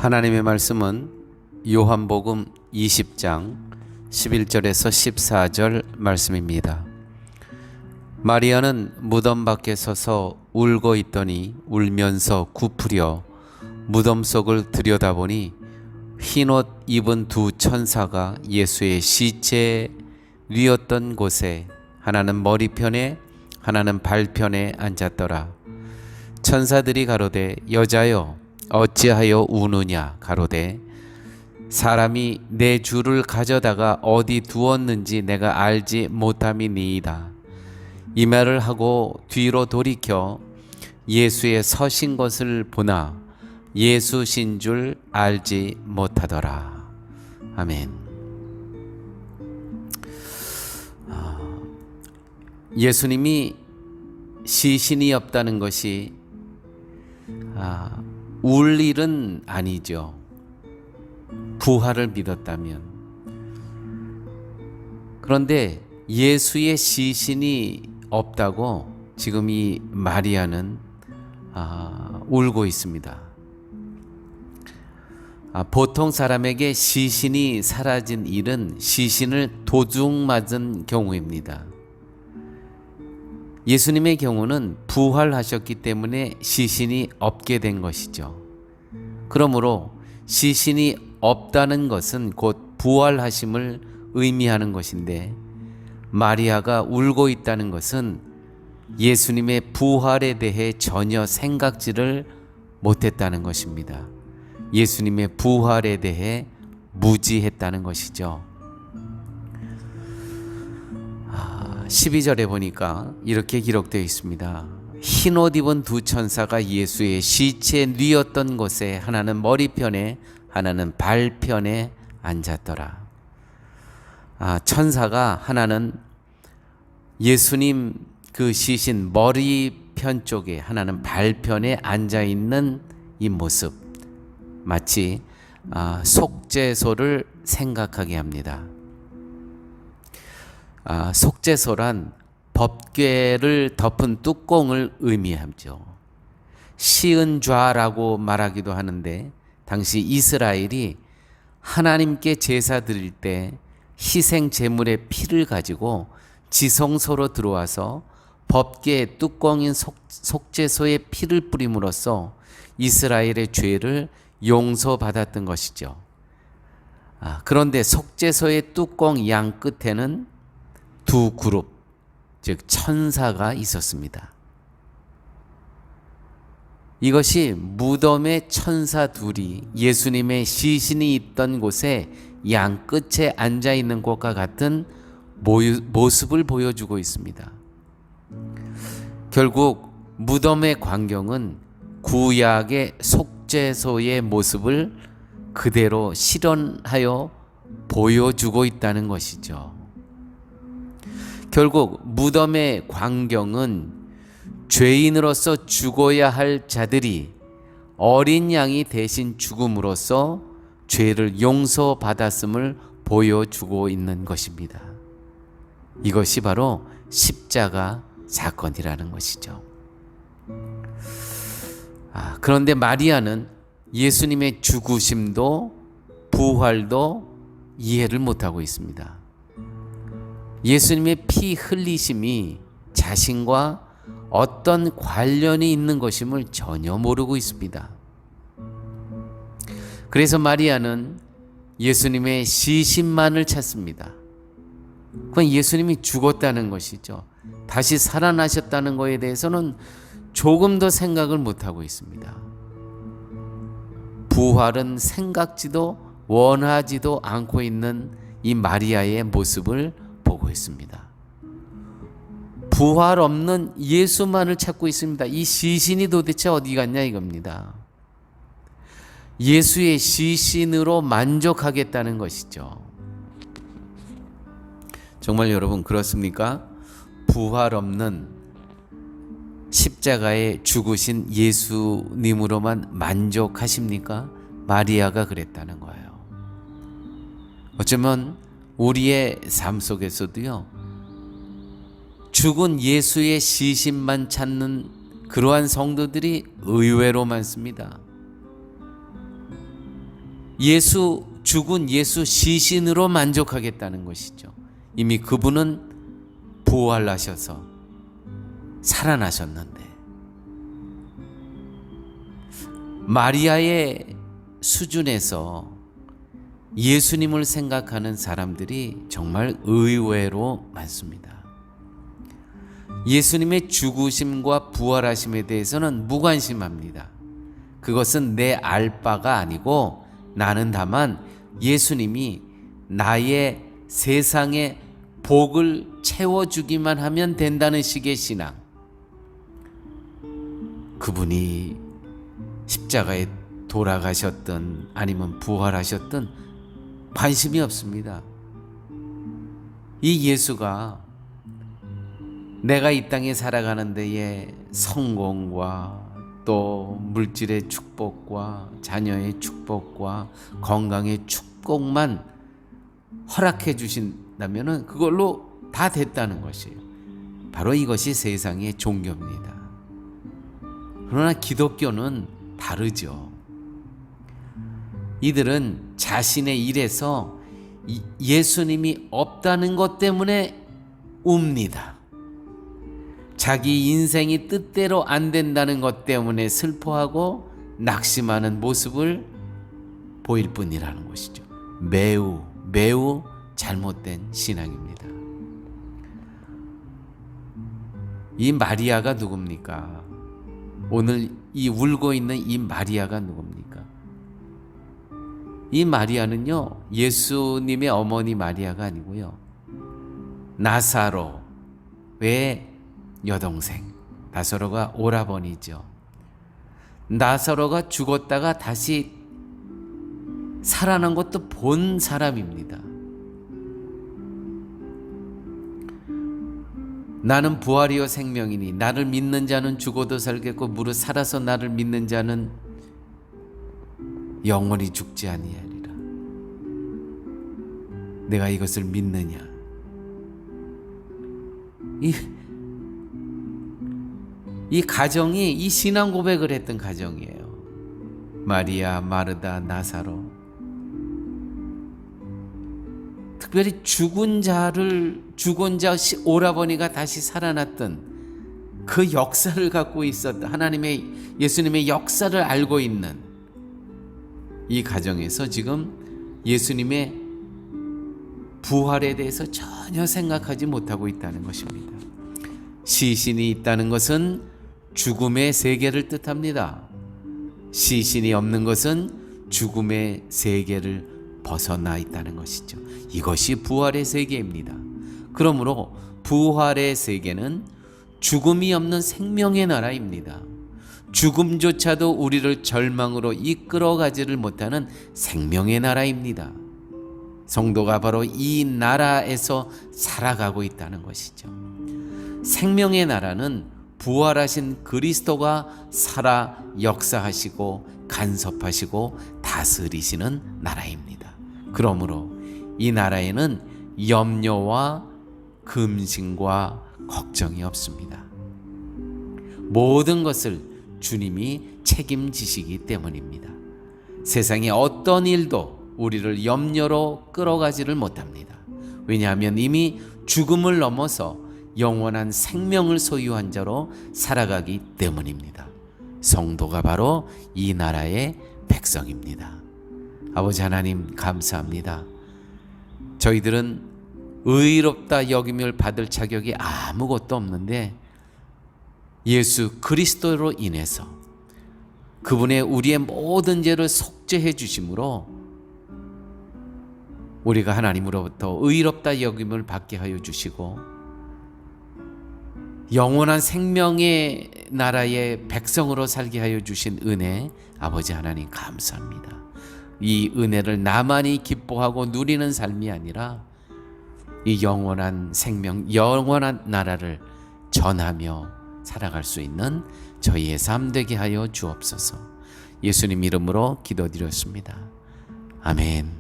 하나님의 말씀은 요한복음 20장 11절에서 14절 말씀입니다. 마리아는 무덤 밖에 서서 울고 있더니 울면서 굽으려 무덤 속을 들여다보니 흰옷 입은 두 천사가 예수의 시체에 뉘었던 곳에 하나는 머리편에 하나는 발편에 앉았더라. 천사들이 가로되 여자여 어찌하여 우느냐 가로되 사람이 내 주를 가져다가 어디 두었는지 내가 알지 못함이니이다. 이 말을 하고 뒤로 돌이켜 예수의 서신 것을 보나 예수신 줄 알지 못하더라. 아멘. 예수님이 시신이 없다는 것이 울 일은 아니죠. 부활을 믿었다면. 그런데 예수의 시신이 없다고 지금 이 마리아는 울고 있습니다. 보통 사람에게 시신이 사라진 일은 시신을 도둑 맞은 경우입니다. 예수님의 경우는 부활하셨기 때문에 시신이 없게 된 것이죠. 그러므로 시신이 없다는 것은 곧 부활하심을 의미하는 것인데 마리아가 울고 있다는 것은 예수님의 부활에 대해 전혀 생각지를 못했다는 것입니다. 예수님의 부활에 대해 무지했다는 것이죠. 12절에 보니까 이렇게 기록되어 있습니다. 흰옷 입은 두 천사가 예수의 시체에 뉘었던 곳에 하나는 머리편에 하나는 발편에 앉았더라. 천사가 하나는 예수님 그 시신 머리편 쪽에 하나는 발편에 앉아있는 이 모습 마치 속죄소를 생각하게 합니다. 속죄소란 법궤를 덮은 뚜껑을 의미하죠. 시은좌라고 말하기도 하는데 당시 이스라엘이 하나님께 제사 드릴 때 희생 제물의 피를 가지고 지성소로 들어와서 법궤의 뚜껑인 속죄소에 피를 뿌림으로써 이스라엘의 죄를 용서받았던 것이죠. 그런데 속죄소의 뚜껑 양 끝에는 두 그룹, 즉 천사가 있었습니다. 이것이 무덤의 천사 둘이 예수님의 시신이 있던 곳에 양 끝에 앉아 있는 것과 같은 모습을 보여주고 있습니다. 결국 무덤의 광경은 구약의 속죄소의 모습을 그대로 실현하여 보여주고 있다는 것이죠. 결국 무덤의 광경은 죄인으로서 죽어야 할 자들이 어린 양이 대신 죽음으로써 죄를 용서받았음을 보여주고 있는 것입니다. 이것이 바로 십자가 사건이라는 것이죠. 그런데 마리아는 예수님의 죽으심도 부활도 이해를 못하고 있습니다. 예수님의 피 흘리심이 자신과 어떤 관련이 있는 것임을 전혀 모르고 있습니다. 그래서 마리아는 예수님의 시신만을 찾습니다. 그건 예수님이 죽었다는 것이죠. 다시 살아나셨다는 것에 대해서는 조금 더 생각을 못하고 있습니다. 부활은 생각지도 원하지도 않고 있는 이 마리아의 모습을 보고 있습니다. 부활 없는 예수만을 찾고 있습니다. 이 시신이 도대체 어디 갔냐 이겁니다. 예수의 시신으로 만족하겠다는 것이죠. 정말 여러분 그렇습니까? 부활 없는 십자가에 죽으신 예수님으로만 만족하십니까? 마리아가 그랬다는 거예요. 어쩌면 우리의 삶 속에서도요, 죽은 예수의 시신만 찾는 그러한 성도들이 의외로 많습니다. 죽은 예수 시신으로 만족하겠다는 것이죠. 이미 그분은 부활하셔서 살아나셨는데, 마리아의 수준에서 예수님을 생각하는 사람들이 정말 의외로 많습니다. 예수님의 죽으심과 부활하심에 대해서는 무관심합니다. 그것은 내 알 바가 아니고 나는 다만 예수님이 나의 세상의 복을 채워주기만 하면 된다는 식의 신앙. 그분이 십자가에 돌아가셨든 아니면 부활하셨든 관심이 없습니다. 이 예수가 내가 이 땅에 살아가는 데에 성공과 또 물질의 축복과 자녀의 축복과 건강의 축복만 허락해 주신다면 그걸로 다 됐다는 것이에요. 바로 이것이 세상의 종교입니다. 그러나 기독교는 다르죠. 이들은 자신의 일에서 예수님이 없다는 것 때문에 웁니다. 자기 인생이 뜻대로 안 된다는 것 때문에 슬퍼하고 낙심하는 모습을 보일 뿐이라는 것이죠. 매우 잘못된 신앙입니다. 이 마리아가 누굽니까? 오늘 이 울고 있는 이 마리아가 누굽니까? 이 마리아는요, 예수님의 어머니 마리아가 아니고요, 나사로의 여동생, 나사로가 오라버니죠. 나사로가 죽었다가 다시 살아난 것도 본 사람입니다. 나는 부활이요 생명이니 나를 믿는 자는 죽어도 살겠고 무릇 살아서 나를 믿는 자는 영원히 죽지 아니하리라. 내가 이것을 믿느냐? 이 가정이 이 신앙 고백을 했던 가정이에요. 마리아, 마르다, 나사로. 특별히 죽은 자 오라버니가 다시 살아났던 그 역사를 갖고 있었던 예수님의 역사를 알고 있는 이 가정에서 지금 예수님의 부활에 대해서 전혀 생각하지 못하고 있다는 것입니다. 시신이 있다는 것은 죽음의 세계를 뜻합니다. 시신이 없는 것은 죽음의 세계를 벗어나 있다는 것이죠. 이것이 부활의 세계입니다. 그러므로 부활의 세계는 죽음이 없는 생명의 나라입니다. 죽음조차도 우리를 절망으로 이끌어가지를 못하는 생명의 나라입니다. 성도가 바로 이 나라에서 살아가고 있다는 것이죠. 생명의 나라는 부활하신 그리스도가 살아 역사하시고 간섭하시고 다스리시는 나라입니다. 그러므로 이 나라에는 염려와 금신과 걱정이 없습니다. 모든 것을 주님이 책임지시기 때문입니다. 세상의 어떤 일도 우리를 염려로 끌어가지를 못합니다. 왜냐하면 이미 죽음을 넘어서 영원한 생명을 소유한 자로 살아가기 때문입니다. 성도가 바로 이 나라의 백성입니다. 아버지 하나님 감사합니다. 저희들은 의롭다 여김을 받을 자격이 아무것도 없는데 예수 그리스도로 인해서 그분의 우리의 모든 죄를 속죄해 주심으로 우리가 하나님으로부터 의롭다 여김을 받게 하여 주시고 영원한 생명의 나라의 백성으로 살게 하여 주신 은혜 아버지 하나님 감사합니다. 이 은혜를 나만이 기뻐하고 누리는 삶이 아니라 이 영원한 생명, 영원한 나라를 전하며 살아갈 수 있는 저희의 삶 되게 하여 주옵소서. 예수님 이름으로 기도드렸습니다. 아멘.